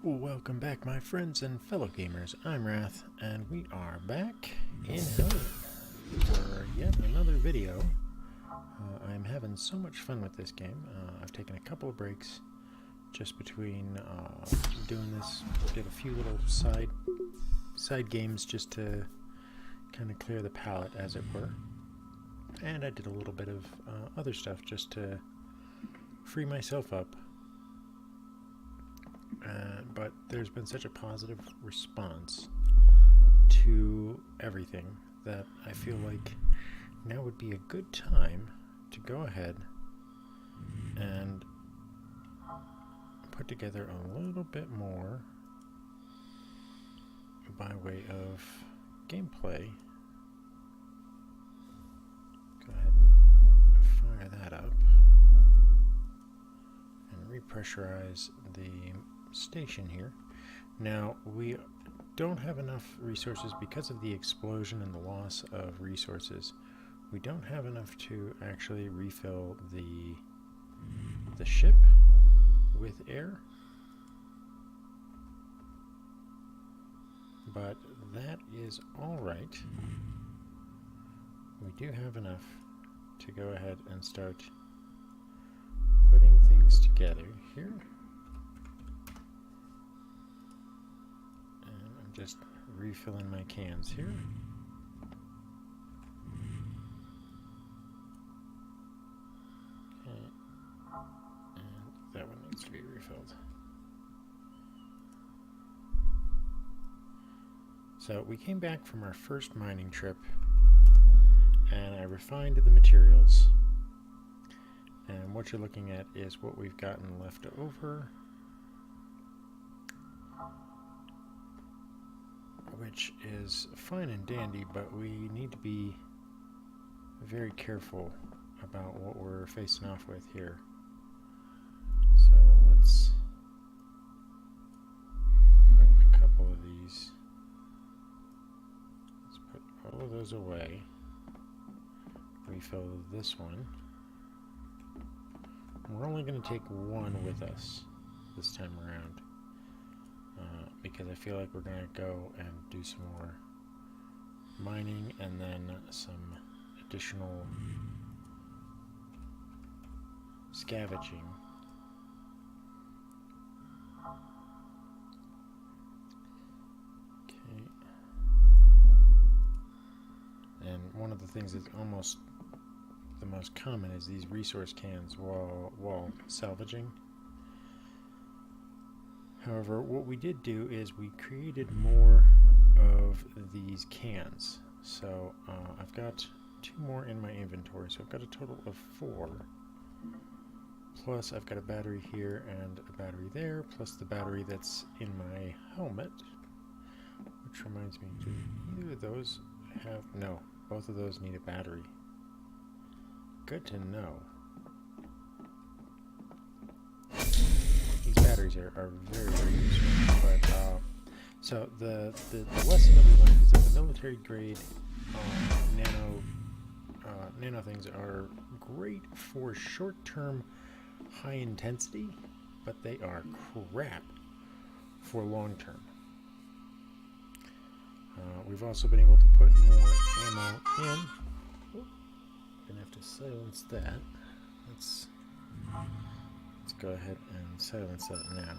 Welcome back, my friends and fellow gamers. I'm Wrath, and we are back in Hellion for yet another video. I'm having so much fun with this game. I've taken a couple of breaks just between doing this. Did a few little side games just to kind of clear the palette, as it were. And I did a little bit of other stuff just to free myself up. But there's been such a positive response to everything that I feel like now would be a good time to go ahead and put together a little bit more by way of gameplay. Go ahead and fire that up and repressurize the station here. Now, we don't have enough resources because of the explosion and the loss of resources. We don't have enough to actually refill the ship with air, but that is all right. We do have enough to go ahead and start putting things together here. Just refilling my cans here. Okay. And that one needs to be refilled. So we came back from our first mining trip and I refined the materials. And what you're looking at is what we've gotten left over, which is fine and dandy, but we need to be very careful about what we're facing off with here. So let's put a couple of these. Let's put all of those away. Refill this one. We're only going to take one with us this time around. Because I feel like we're going to go and do some more mining and then some additional scavenging. Okay. And one of the things that's almost the most common is these resource cans while salvaging. However, what we did do is we created more of these cans. So I've got 2 more in my inventory, so I've got a total of 4. Plus I've got a battery here and a battery there, plus the battery that's in my helmet. Which reminds me, do either of those have... No, both of those need a battery. Good to know. Batteries are very, very useful. But so the lesson that we learned is that the military grade nano things are great for short-term high intensity, but they are crap for long-term. We've also been able to put more ammo in. Gonna have to silence that. Let's go ahead and silence that now.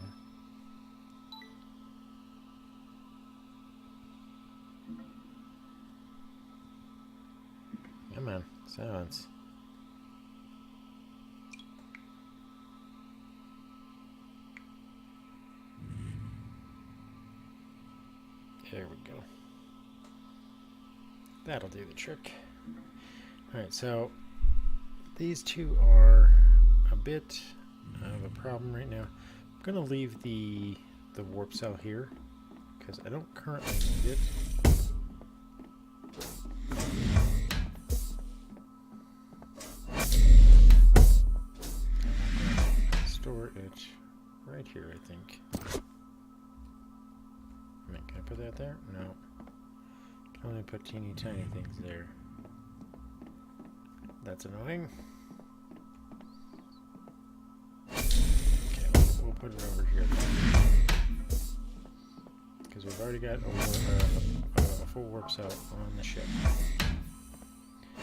Come on, silence. There we go. That'll do the trick. Alright, so these two are a bit of a problem right now. I'm going to leave the warp cell here because I don't currently need it. Store it right here, I think. Can I put that there? No. Can only put teeny tiny things there. That's annoying. Okay, we'll put it over here. because we've already got a full warp cell on the ship.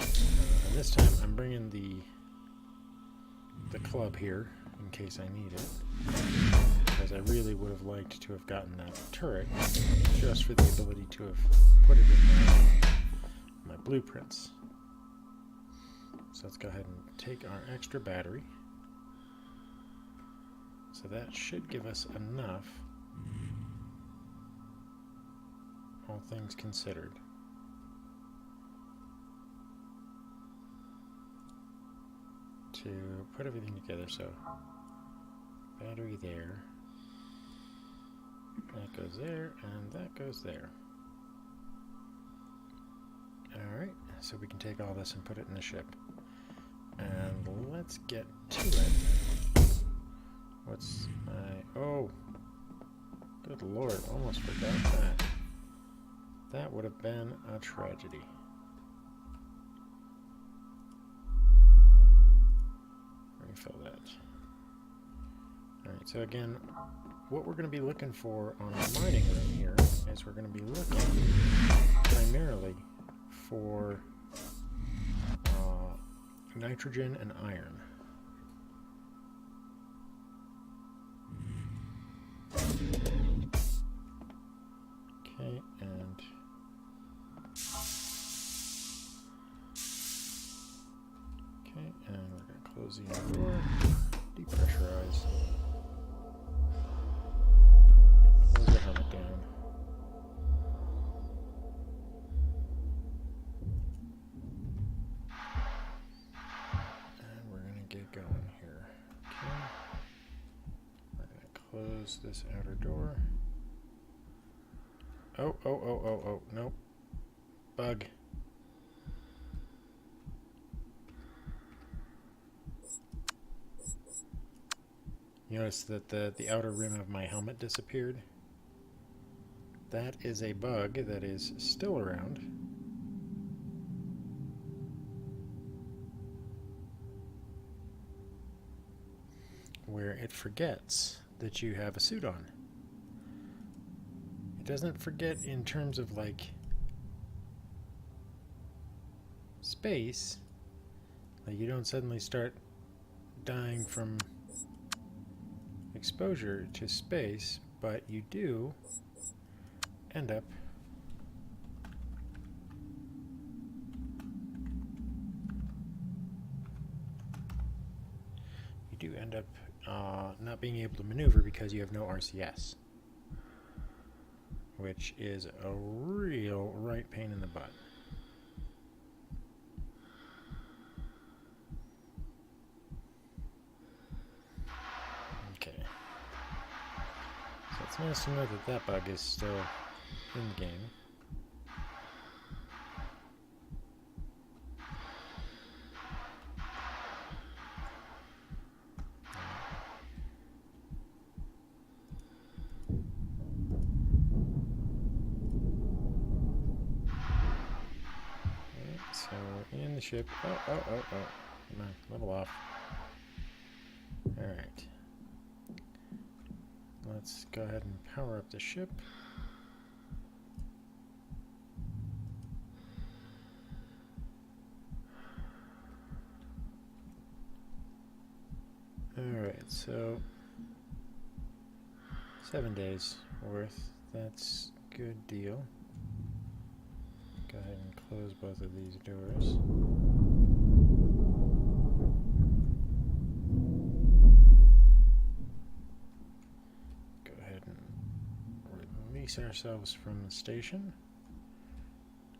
And this time I'm bringing the club here in case I need it, because I really would have liked to have gotten that turret just for the ability to have put it in my blueprints. So let's go ahead and take our extra battery. So that should give us enough, all things considered. To put everything together. So battery there, that goes there, and that goes there. Alright, so we can take all this and put it in the ship. And let's get to it. What's my... oh! Good lord, almost forgot that. That would have been a tragedy. Refill that. Alright, so again, what we're going to be looking for on our mining room here is we're going to be looking primarily for nitrogen and iron. Okay, and we're going to close the inner door, depressurize, close the helmet down. Going here. Okay. We're going to close this outer door. Oh, nope. Bug. You notice that the outer rim of my helmet disappeared? That is a bug that is still around. Where it forgets that you have a suit on. It doesn't forget in terms of like space. Like you don't suddenly start dying from exposure to space, but you do end up not being able to maneuver because you have no RCS, which is a real right pain in the butt. Okay, so it's nice to know that that bug is still in the game. In the ship. Oh. Come on, a little off. Alright. Let's go ahead and power up the ship. Alright, so 7 days worth. That's a good deal. Go ahead and close both of these doors. Go ahead and release ourselves from the station.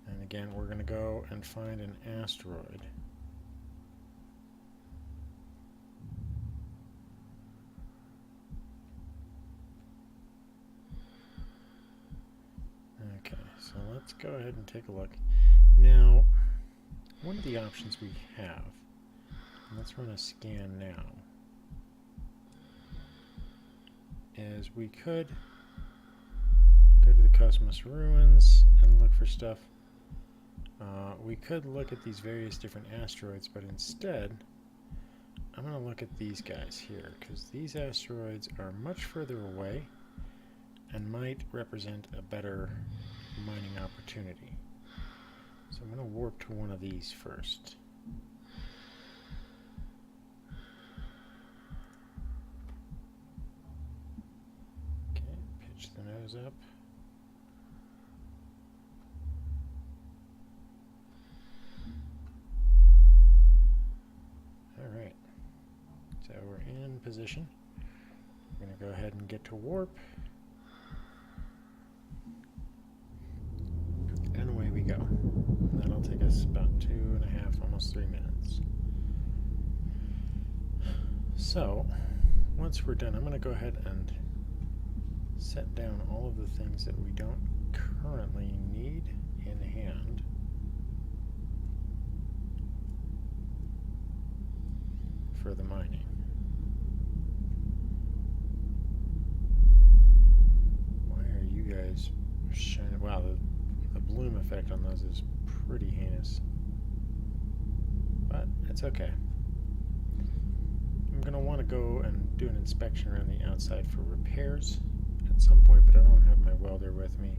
And again, we're going to go and find an asteroid. Okay, so let's go ahead and take a look. Now, one of the options we have, let's run a scan now, is we could go to the Cosmos Ruins and look for stuff. We could look at these various different asteroids, but instead, I'm going to look at these guys here, because these asteroids are much further away, and might represent a better mining opportunity. So I'm going to warp to one of these first. Okay, pitch the nose up. Alright, so we're in position. We're going to go ahead and get to warp. And away we go. That'll take us about 2.5, almost 3 minutes. So, once we're done, I'm going to go ahead and set down all of the things that we don't currently need in hand. For the mining. Why are you guys shining? Wow, the bloom effect on those is pretty heinous. But it's okay. I'm going to want to go and do an inspection around the outside for repairs at some point, but I don't have my welder with me.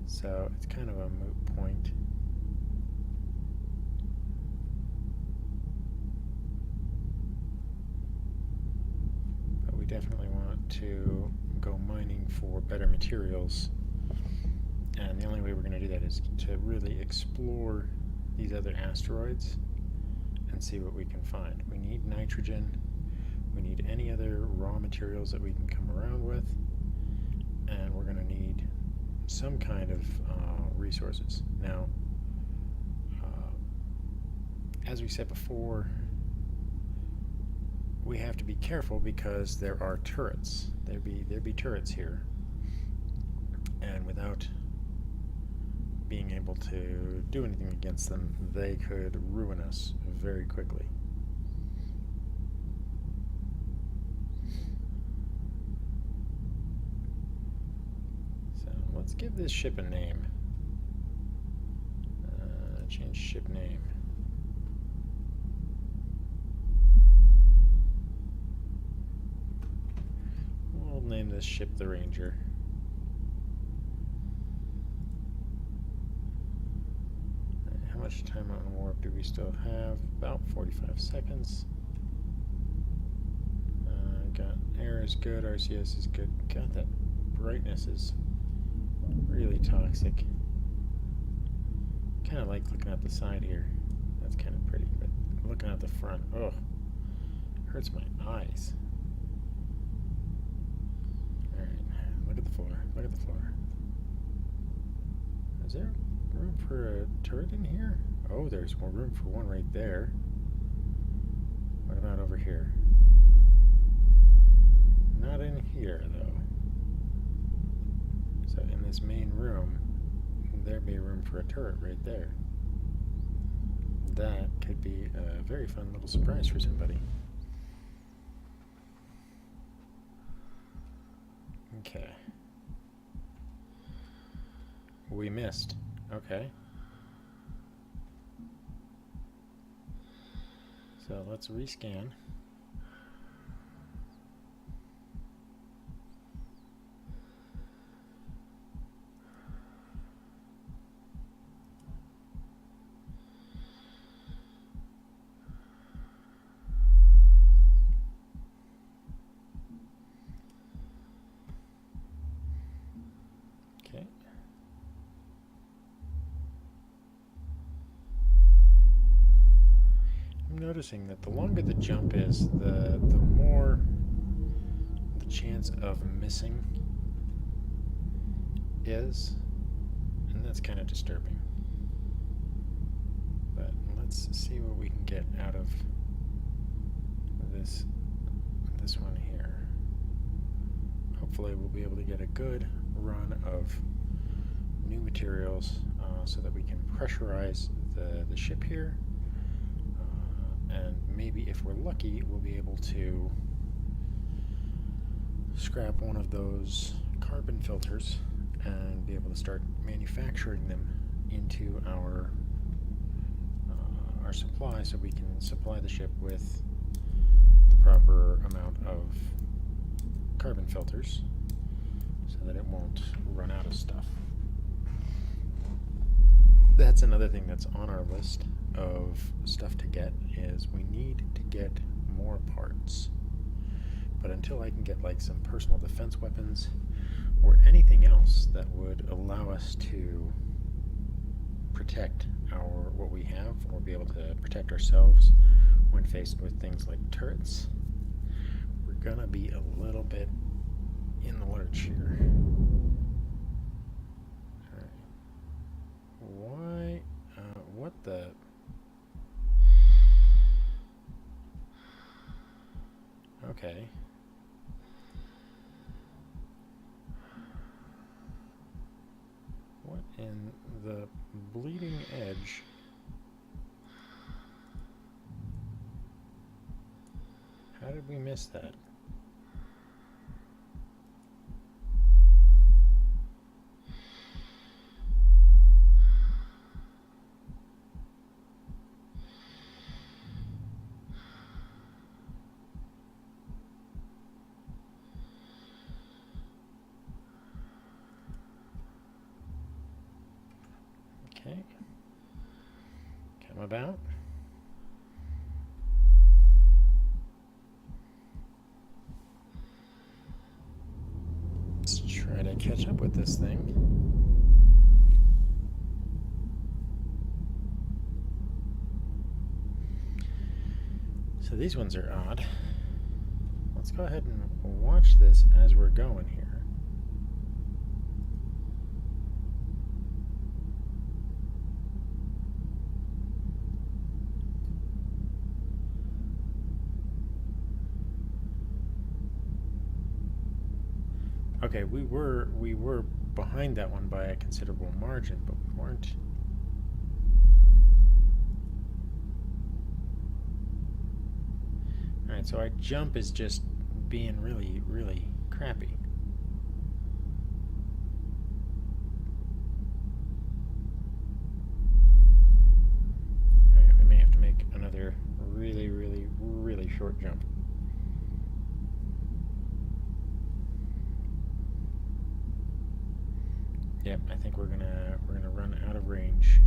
So it's kind of a moot point. But we definitely want to go mining for better materials. And the only way we're going to do that is to really explore these other asteroids and see what we can find. We need nitrogen. We need any other raw materials that we can come around with. And we're going to need some kind of resources. Now, as we said before, we have to be careful because there are turrets. There'd be turrets here. And without being able to do anything against them, they could ruin us very quickly. So let's give this ship a name. Change ship name. We'll name this ship the Ranger. How much time on warp do we still have? About 45 seconds. Got air is good, RCS is good. God, that brightness is really toxic. Kind of like looking at the side here. That's kind of pretty, but looking at the front, oh, hurts my eyes. All right, look at the floor. Look at the floor. Is there room for a turret in here? Oh, there's more room for one right there. What about over here? Not in here, though. So in this main room, there'd be room for a turret right there. That could be a very fun little surprise for somebody. Okay. We missed. Okay. So let's rescan. Okay. I'm noticing that the longer the jump is, the more the chance of missing is, and that's kind of disturbing. But let's see what we can get out of this one here. Hopefully we'll be able to get a good run of new materials so that we can pressurize the ship here. And maybe if we're lucky, we'll be able to scrap one of those carbon filters and be able to start manufacturing them into our supply, so we can supply the ship with the proper amount of carbon filters. So that it won't run out of stuff. That's another thing that's on our list of stuff to get, is we need to get more parts. But until I can get like some personal defense weapons or anything else that would allow us to protect what we have, or be able to protect ourselves when faced with things like turrets, we're gonna be a little bit in the lurch here. Alright. Why? What the? Okay. What in the bleeding edge? How did we miss that? Okay. Come about. Let's try to catch up with this thing. So these ones are odd. Let's go ahead and watch this as we're going here. Okay, we were behind that one by a considerable margin, but we weren't. Alright, so our jump is just being really, really crappy. Alright, we may have to make another really, really, really short jump. Yep, I think we're gonna run out of range.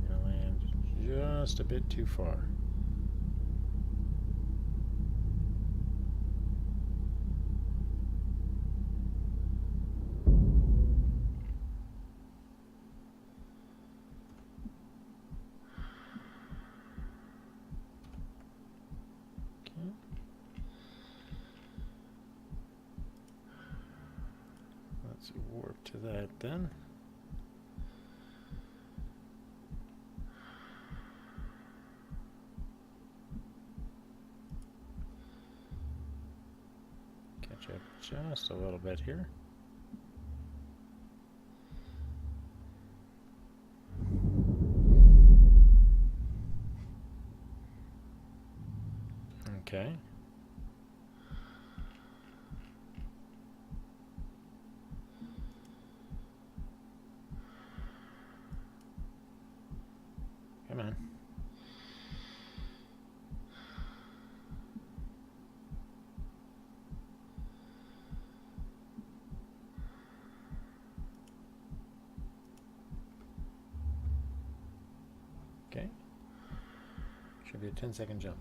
We're gonna land just a bit too far. Let's warp to that then. Catch up just a little bit here. Okay. Come on. Okay. Should be a 10-second jump.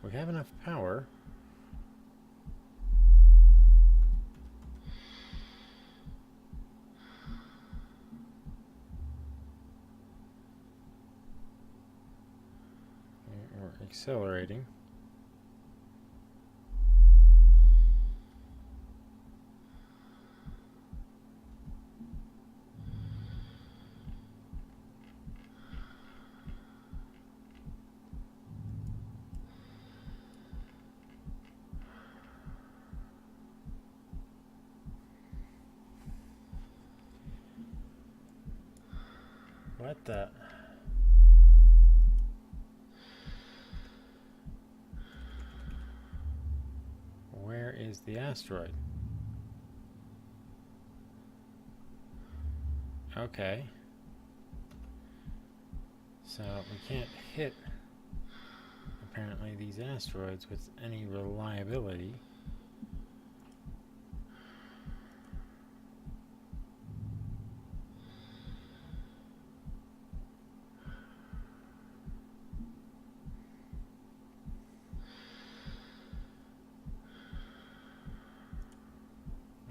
We have enough power. We're accelerating. What the? Where is the asteroid? Okay. So we can't hit apparently these asteroids with any reliability.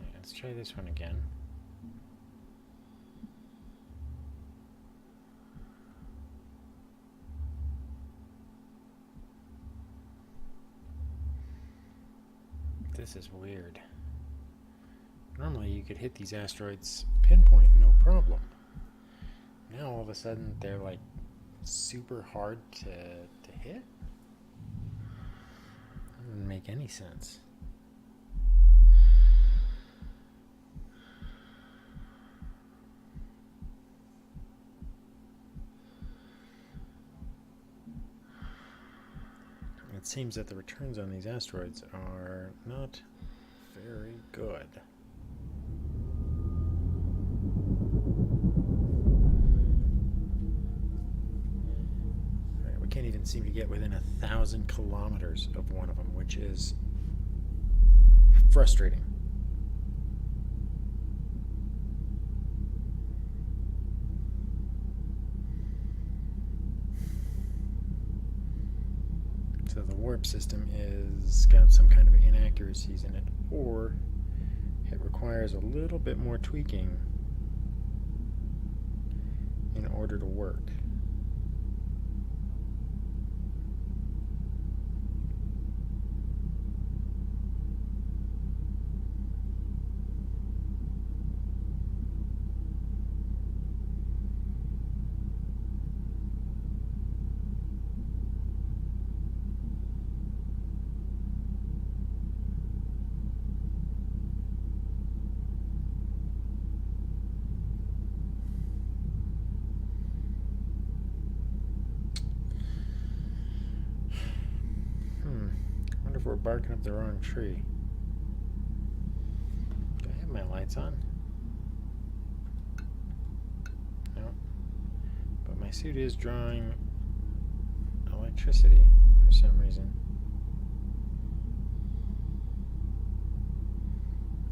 Right, let's try this one again. This is weird. Normally you could hit these asteroids pinpoint, no problem. Now all of a sudden they're like super hard to hit? That doesn't make any sense. It seems that the returns on these asteroids are not very good. Right, we can't even seem to get within 1,000 kilometers of one of them, which is frustrating. So the warp system is got some kind of inaccuracies in it, or it requires a little bit more tweaking in order to work. If we're barking up the wrong tree. Do I have my lights on? No. But my suit is drawing electricity for some reason.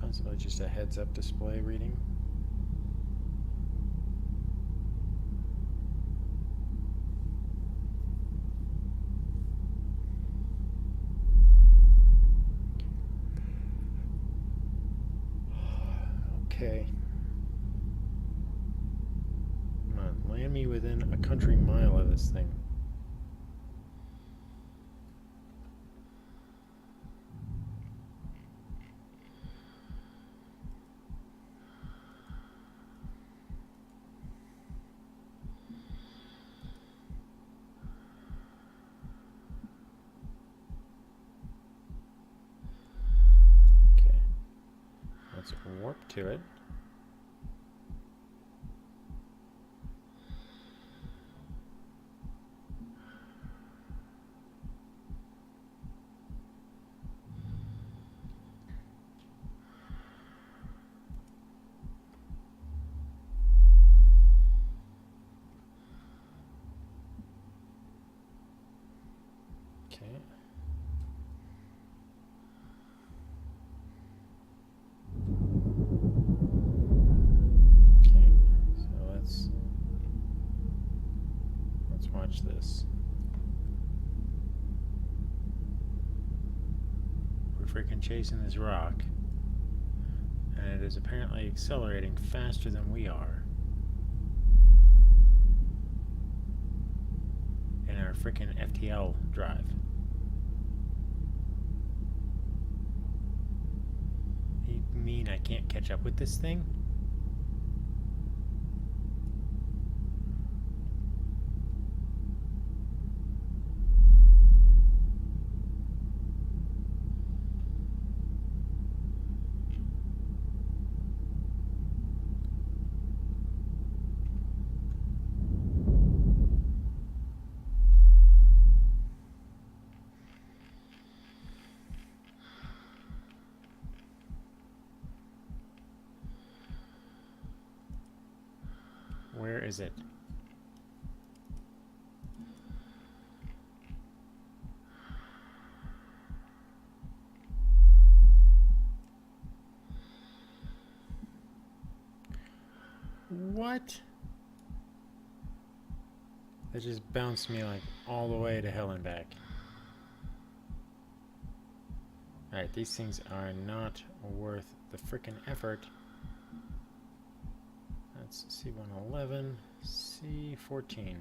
Possibly just a heads-up display reading. Okay. Come on, land me within a country mile of this thing. Okay. Let's warp to it. Okay. Okay, so let's watch this. We're freaking chasing this rock, and it is apparently accelerating faster than we are in our freaking FTL drive. You mean I can't catch up with this thing? Where is it? What? That just bounced me like all the way to hell and back. Alright, these things are not worth the frickin' effort. That's C111, C14.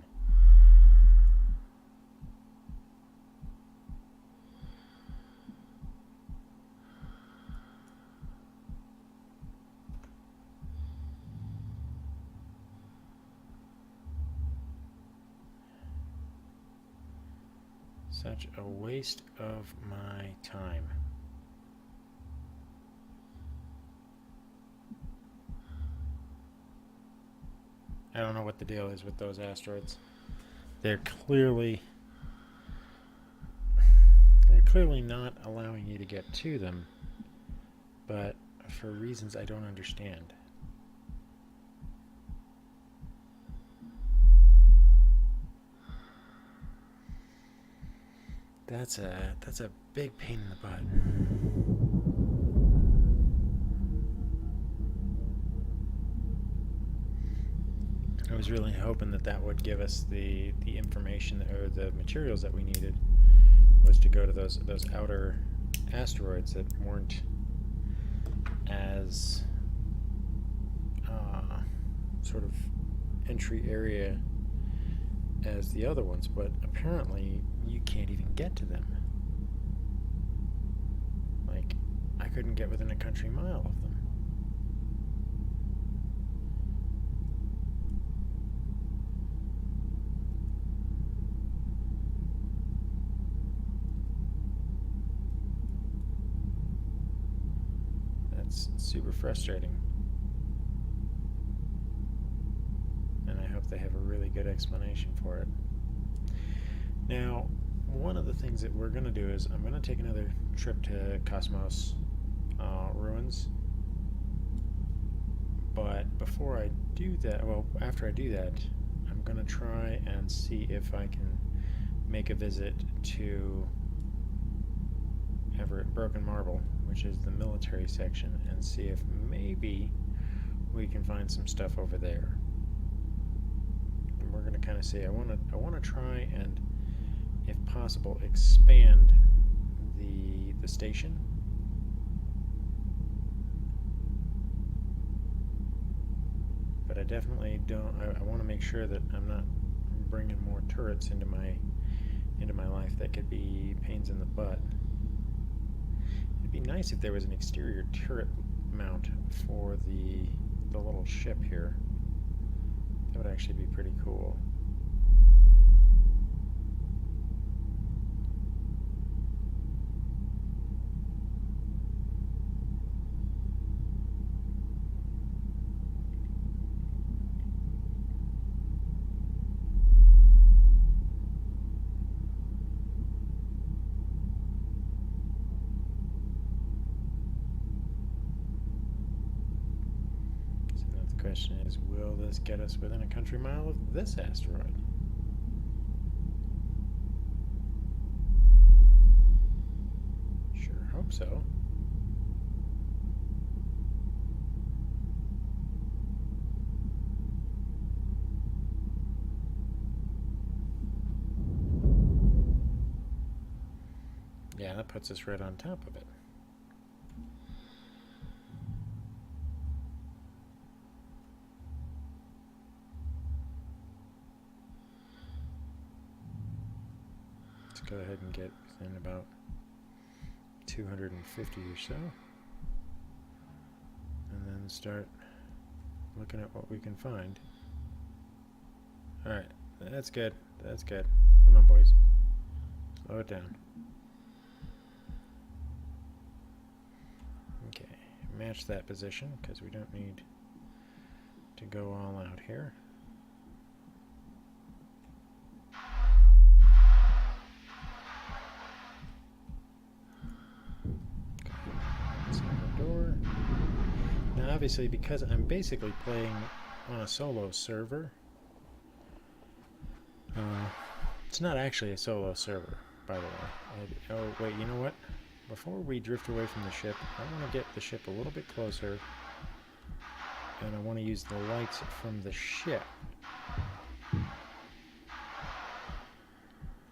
Such a waste of my time. I don't know what the deal is with those asteroids. They're clearly not allowing you to get to them, but for reasons I don't understand. That's a big pain in the butt. I was really hoping that that would give us the information or the materials that we needed, was to go to those outer asteroids that weren't as sort of entry area as the other ones, but apparently you can't even get to them. Like, I couldn't get within a country mile of them. That's super frustrating. And I hope they have a really good explanation for it. Now, one of the things that we're going to do is I'm going to take another trip to Cosmos Ruins. But before I do that, well, after I do that, I'm going to try and see if I can make a visit to Everett Broken Marble, which is the military section, and see if maybe we can find some stuff over there. And we're going to kind of see. I want to try and, if possible, expand the station. But I definitely don't. I want to make sure that I'm not bringing more turrets into my life that could be pains in the butt. It'd be nice if there was an exterior turret mount for the little ship here. That would actually be pretty cool. The question is, will this get us within a country mile of this asteroid? Sure hope so. Yeah, that puts us right on top of it. Let's go ahead and get within about 250 or so, and then start looking at what we can find. Alright, that's good. That's good. Come on, boys. Slow it down. Okay, match that position because we don't need to go all out here. Door. Now, obviously, because I'm basically playing on a solo server, it's not actually a solo server, by the way. Oh, wait, you know what? Before we drift away from the ship, I want to get the ship a little bit closer and I want to use the lights from the ship.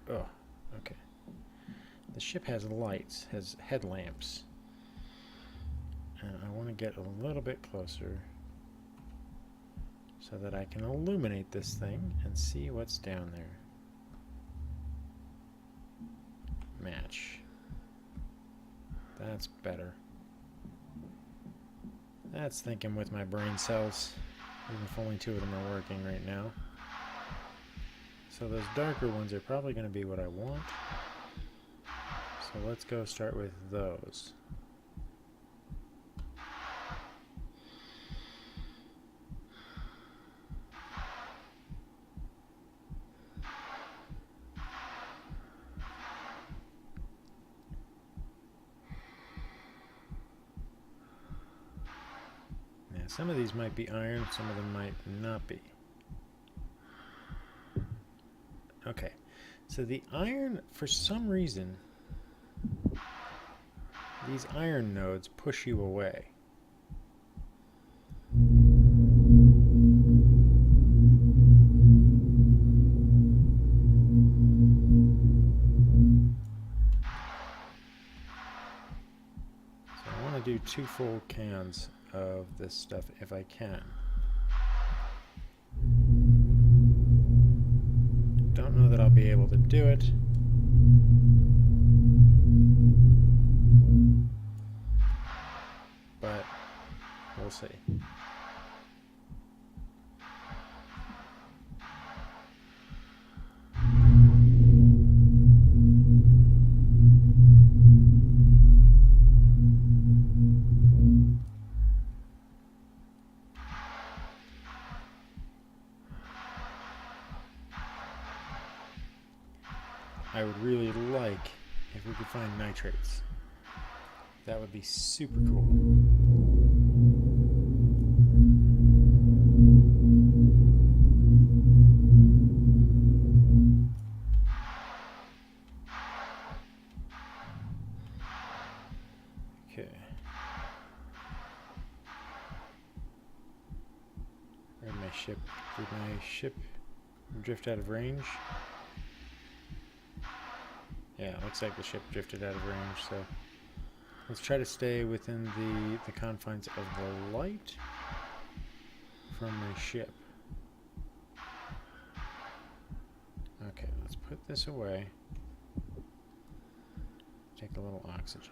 Oh, okay. The ship has lights, has headlamps. And I want to get a little bit closer so that I can illuminate this thing and see what's down there. Match. That's better. That's thinking with my brain cells, even if only 2 of them are working right now. So those darker ones are probably going to be what I want. So let's go start with those. Some of these might be iron, some of them might not be. Okay, so the iron, for some reason, these iron nodes push you away. So I want to do 2 full cans of this stuff if I can. Don't know that I'll be able to do it. But we'll see. I would really like if we could find nitrates. That would be super cool. Okay. Where'd my ship? Did my ship drift out of range? Yeah, looks like the ship drifted out of range, so let's try to stay within the confines of the light from my ship. Okay, let's put this away. Take a little oxygen.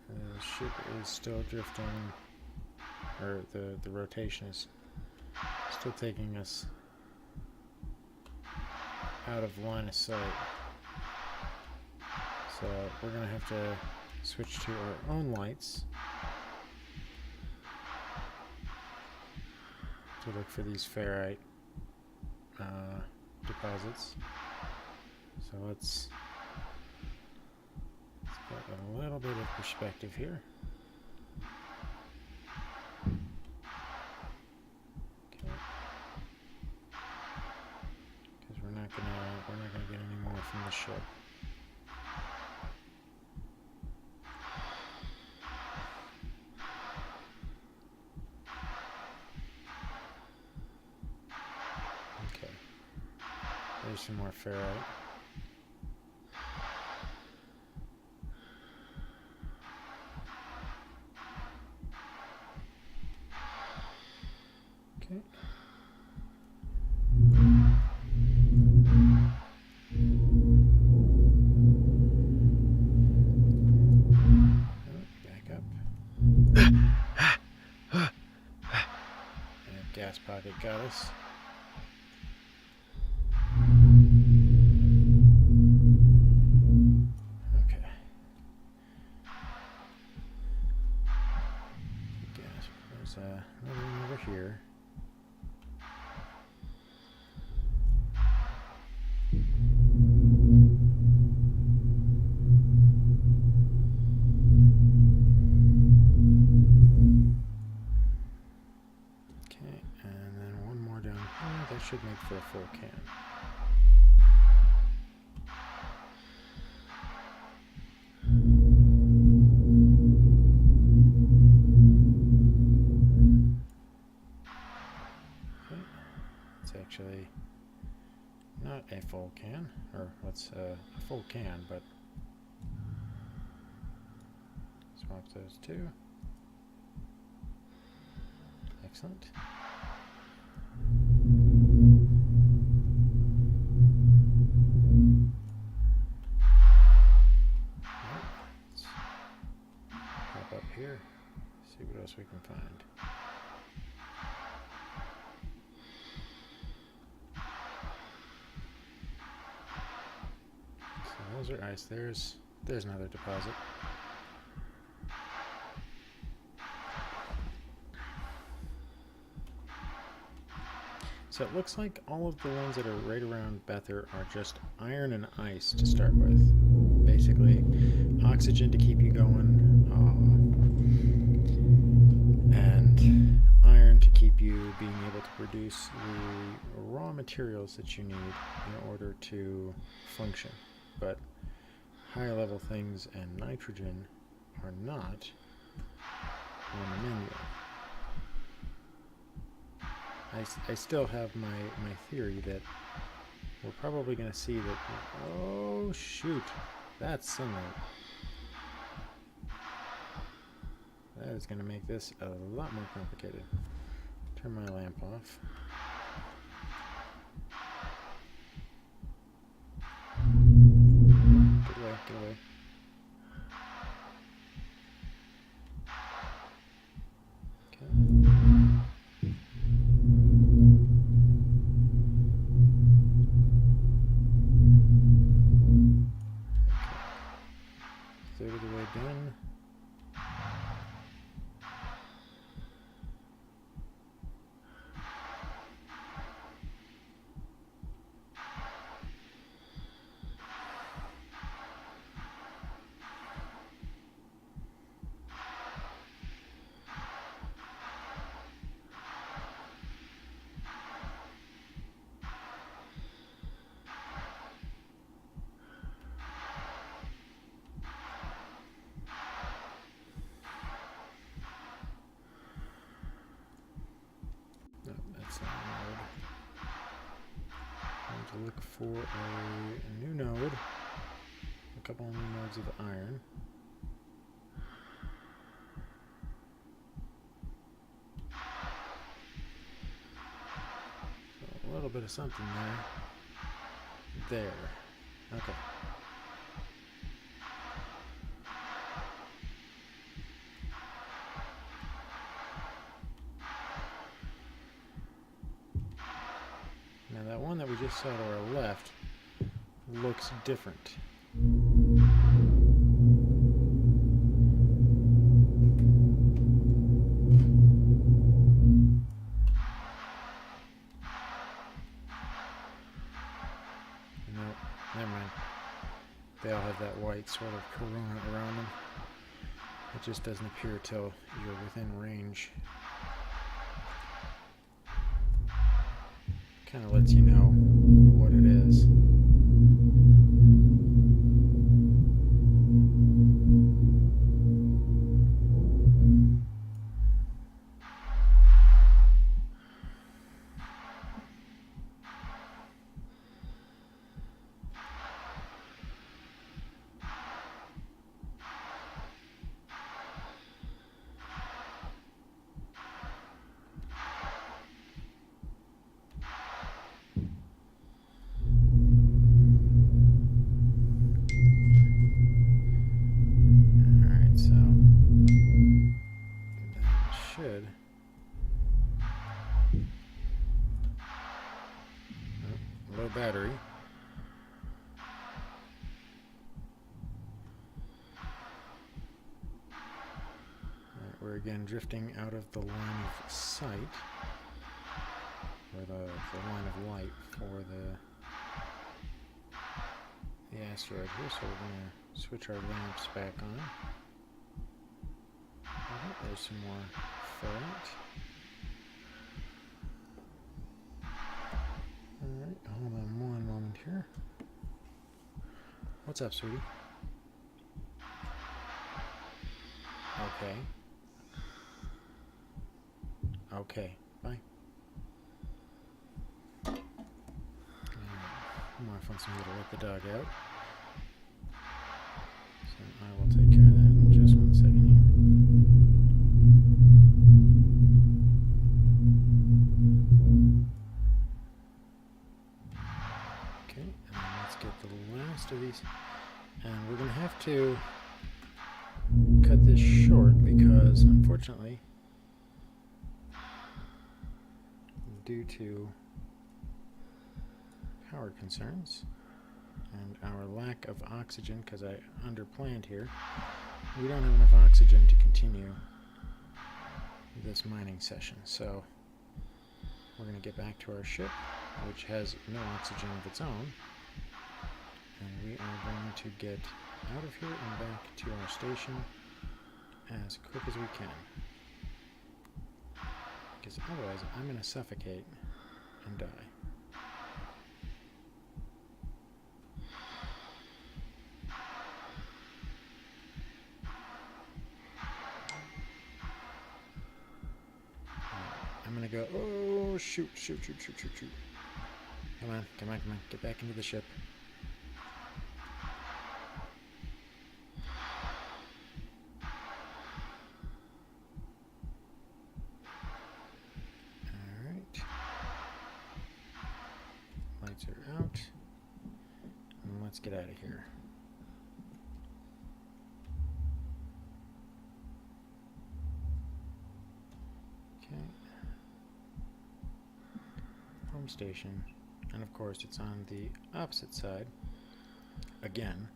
The ship is still drifting, or the rotation is still taking us out of line of sight. So we're going to have to switch to our own lights to look for these ferrite deposits. So let's get a little bit of perspective here. Okay. Because we're not gonna get any more from the ship. Okay. There's some more ferrite. Okay. Back up. And gas pocket got us. Okay. Gas. There's another one over here. should make for a full can. Okay. It's actually not a full can, or what's a full can, but swap those two. Excellent. Let's pop up here, see what else we can find. So those are ice. There's another deposit. So it looks like all of the ones that are right around Bether are just iron and ice to start with. Basically, oxygen to keep you going, and iron to keep you being able to produce the raw materials that you need in order to function. But higher level things and nitrogen are not on the menu. I still have my theory that we're probably going to see that... Oh, shoot. That's sunlight. That is going to make this a lot more complicated. Turn my lamp off. Get away, get away. Third of the way done. To look for a new node, a couple of new nodes of iron. So a little bit of something there. There. Okay. Now that one that we just saw to our left looks different. No, never mind. They all have that white sort of corona around them. It just doesn't appear till you're within range. Kind of lets you know what it is. Low battery. We're again drifting out of the line of sight, or the line of light for the asteroid here, so we're going to switch our lamps back on. There's some more ferrite. What's up, sweetie? Okay. Okay, bye. My phone's going to let the dog out. So I will take care of that in just 1 second here. Okay, and let's get the last of these. And we're going to have to cut this short because, unfortunately, due to power concerns and our lack of oxygen, because I underplanned here, we don't have enough oxygen to continue this mining session. So we're going to get back to our ship, which has no oxygen of its own, and we are going to get out of here and back to our station as quick as we can, because otherwise I'm going to suffocate and die. I'm going to go, oh, shoot. Come on, get back into the ship. Lights are out, and let's get out of here. Okay. Home station, and of course it's on the opposite side again.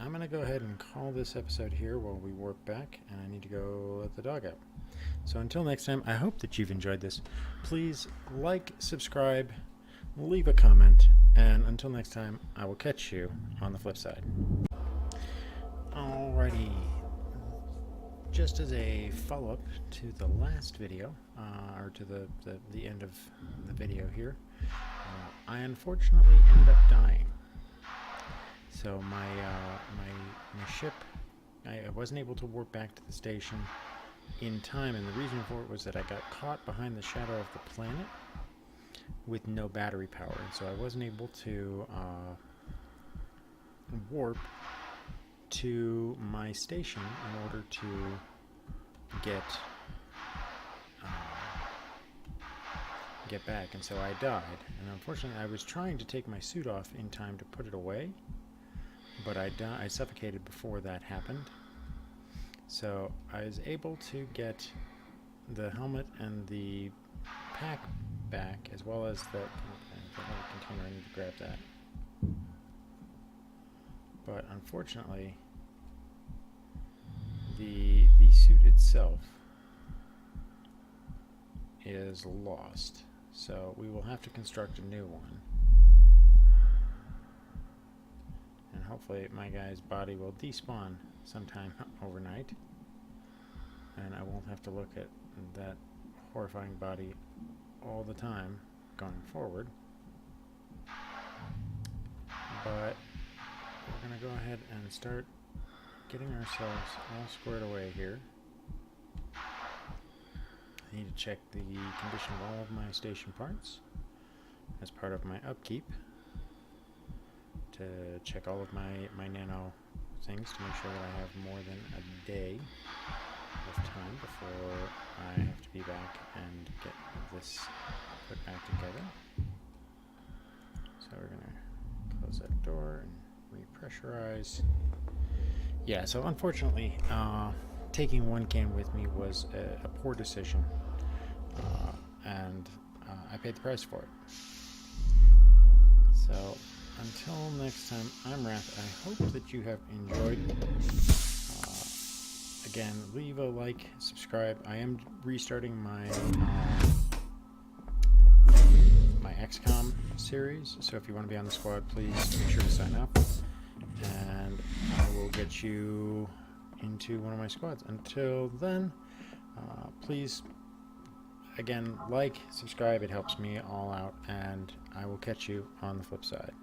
I'm going to go ahead and call this episode here while we warp back, and I need to go let the dog out. So until next time, I hope that you've enjoyed this. Please like, subscribe, leave a comment, and until next time, I will catch you on the flip side. Alrighty. Just as a follow-up to the last video, or to the end of the video here, I unfortunately ended up dying. So my ship, I wasn't able to warp back to the station in time, and the reason for it was that I got caught behind the shadow of the planet with no battery power, and so I wasn't able to warp to my station in order to get back, and so I died. And unfortunately, I was trying to take my suit off in time to put it away, but I suffocated before that happened. So I was able to get the helmet and the pack back, as well as the container. I need to grab that. But unfortunately, the suit itself is lost. So we will have to construct a new one. And hopefully my guy's body will despawn sometime overnight, and I won't have to look at that horrifying body all the time going forward. But we're going to go ahead and start getting ourselves all squared away here. I need to check the condition of all of my station parts as part of my upkeep, to check all of my nano things to make sure that I have more than a day of time before I have to be back and get this put back together. So we're going to close that door and repressurize. Yeah, so unfortunately, taking one can with me was a poor decision, and I paid the price for it. So until next time, I'm Wrath. I hope that you have enjoyed again, leave a like, subscribe. I am restarting my my XCOM series, so if you want to be on the squad, please make sure to sign up, and I will get you into one of my squads. Until then, please, again, like, subscribe. It helps me all out, and I will catch you on the flip side.